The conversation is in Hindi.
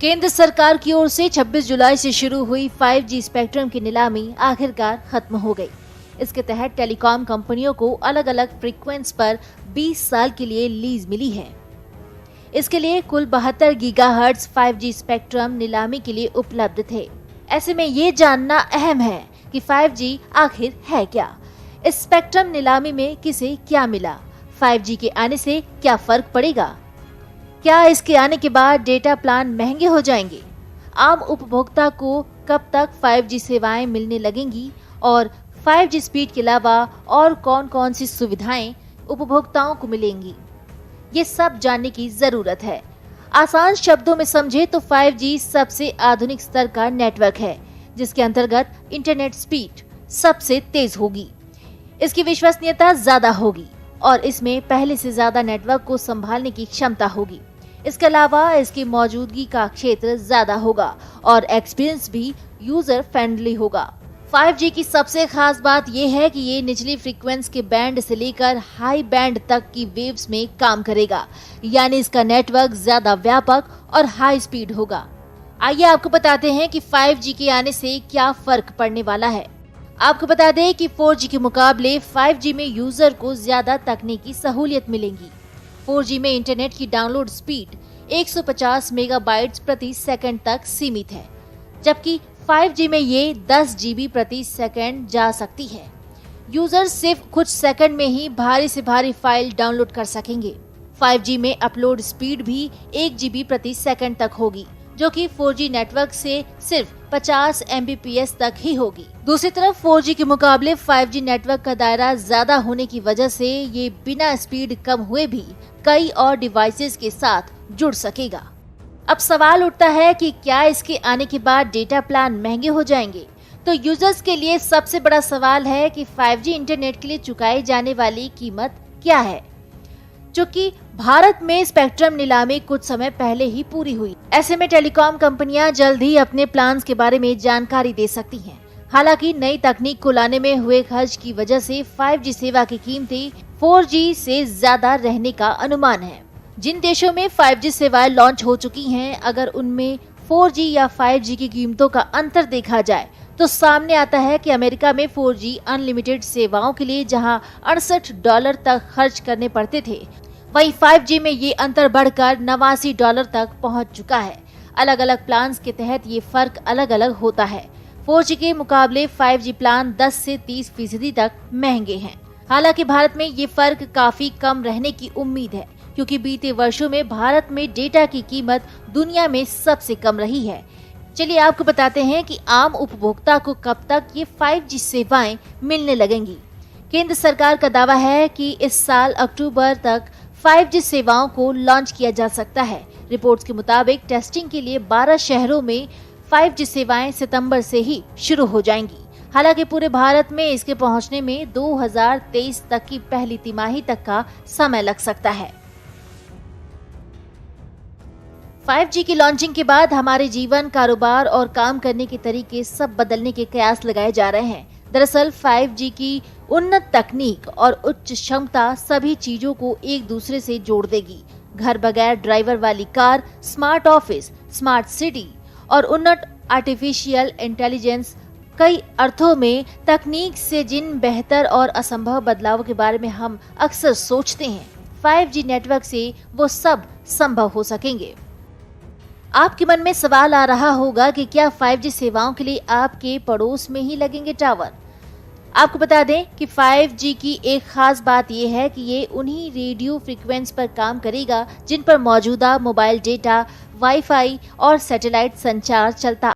केंद्र सरकार की ओर से 26 जुलाई से शुरू हुई 5G स्पेक्ट्रम की नीलामी आखिरकार खत्म हो गई। इसके तहत टेलीकॉम कंपनियों को अलग अलग फ्रीक्वेंसी पर 20 साल के लिए लीज मिली है। इसके लिए कुल 72 गीगाहर्ट्ज 5G स्पेक्ट्रम नीलामी के लिए उपलब्ध थे। ऐसे में ये जानना अहम है कि 5G आखिर है क्या, इस स्पेक्ट्रम नीलामी में किसे क्या मिला, 5G के आने से क्या फर्क पड़ेगा, क्या इसके आने के बाद डेटा प्लान महंगे हो जाएंगे, आम उपभोक्ता को कब तक 5G सेवाएं मिलने लगेंगी और 5G स्पीड के अलावा और कौन कौन सी सुविधाएं उपभोक्ताओं को मिलेंगी, ये सब जानने की जरूरत है। आसान शब्दों में समझे तो 5G सबसे आधुनिक स्तर का नेटवर्क है जिसके अंतर्गत इंटरनेट स्पीड सबसे तेज होगी, इसकी विश्वसनीयता ज्यादा होगी और इसमें पहले से ज्यादा नेटवर्क को संभालने की क्षमता होगी। इसके अलावा इसकी मौजूदगी का क्षेत्र ज्यादा होगा और एक्सपीरियंस भी यूजर फ्रेंडली होगा। 5G की सबसे खास बात यह है कि ये निचली फ्रीक्वेंसी के बैंड से लेकर हाई बैंड तक की वेव्स में काम करेगा, यानी इसका नेटवर्क ज्यादा व्यापक और हाई स्पीड होगा। आइए आपको बताते हैं कि 5G के आने से क्या फर्क पड़ने वाला है। आपको बता दें कि 4G के मुकाबले 5G में यूजर को ज्यादा तकनीकी सहूलियत मिलेंगी। 4G में इंटरनेट की डाउनलोड स्पीड 150 मेगाबाइट्स प्रति सेकंड तक सीमित है, जबकि 5G में ये 10 GB प्रति सेकंड जा सकती है। यूजर सिर्फ कुछ सेकंड में ही भारी से भारी फाइल डाउनलोड कर सकेंगे। 5G में अपलोड स्पीड भी 1 GB प्रति सेकंड तक होगी, जो कि 4G नेटवर्क से सिर्फ 50 Mbps तक ही होगी। दूसरी तरफ 4G के मुकाबले 5G नेटवर्क का दायरा ज्यादा होने की वजह से ये बिना स्पीड कम हुए भी कई और डिवाइसेस के साथ जुड़ सकेगा। अब सवाल उठता है कि क्या इसके आने के बाद डेटा प्लान महंगे हो जाएंगे? तो यूजर्स के लिए सबसे बड़ा सवाल है कि 5G इंटरनेट के लिए चुकाई जाने वाली कीमत क्या है। चूंकि भारत में स्पेक्ट्रम नीलामी कुछ समय पहले ही पूरी हुई, ऐसे में टेलीकॉम कंपनियां जल्द ही अपने प्लान्स के बारे में जानकारी दे सकती हैं। हालांकि नई तकनीक को लाने में हुए खर्च की वजह से 5G सेवा की कीमतें 4G से ज्यादा रहने का अनुमान है। जिन देशों में 5G सेवाएं लॉन्च हो चुकी हैं, अगर उनमें 4G या 5G की कीमतों का अंतर देखा जाए तो सामने आता है कि अमेरिका में 4G अनलिमिटेड सेवाओं के लिए जहां $68 तक खर्च करने पड़ते थे, वहीं 5G में ये अंतर बढ़कर $89 तक पहुंच चुका है। अलग अलग प्लान्स के तहत ये फर्क अलग अलग होता है। 4G के मुकाबले 5G प्लान 10 से 30% तक महंगे हैं। हालांकि भारत में ये फर्क काफी कम रहने की उम्मीद है, क्योंकि बीते वर्षों में भारत में डेटा की कीमत दुनिया में सबसे कम रही है। चलिए आपको बताते हैं कि आम उपभोक्ता को कब तक ये 5G सेवाएं मिलने लगेंगी। केंद्र सरकार का दावा है कि इस साल अक्टूबर तक 5G सेवाओं को लॉन्च किया जा सकता है। रिपोर्ट्स के मुताबिक टेस्टिंग के लिए 12 शहरों में 5G सेवाएं सितंबर से ही शुरू हो जाएंगी। हालांकि पूरे भारत में इसके पहुंचने में 2023 तक की पहली तिमाही तक का समय लग सकता है। 5G की लॉन्चिंग के बाद हमारे जीवन, कारोबार और काम करने के तरीके सब बदलने के कयास लगाए जा रहे हैं। दरअसल 5G की उन्नत तकनीक और उच्च क्षमता सभी चीजों को एक दूसरे से जोड़ देगी। घर बगैर ड्राइवर वाली car, smart office, smart city और उन्नत आर्टिफिशियल इंटेलिजेंस, कई अर्थों में तकनीक से जिन बेहतर और असंभव बदलावों के बारे में हम अक्सर सोचते हैं, 5G नेटवर्क से वो सब संभव हो सकेंगे। आपके मन में सवाल आ रहा होगा कि क्या 5G सेवाओं के लिए आपके पड़ोस में ही लगेंगे टावर? आपको बता दें कि 5G की एक खास बात यह है कि ये उन्हीं रेडियो फ्रीक्वेंसी पर काम करेगा जिन पर मौजूदा मोबाइल डेटा, वाईफाई और सैटेलाइट संचार चलता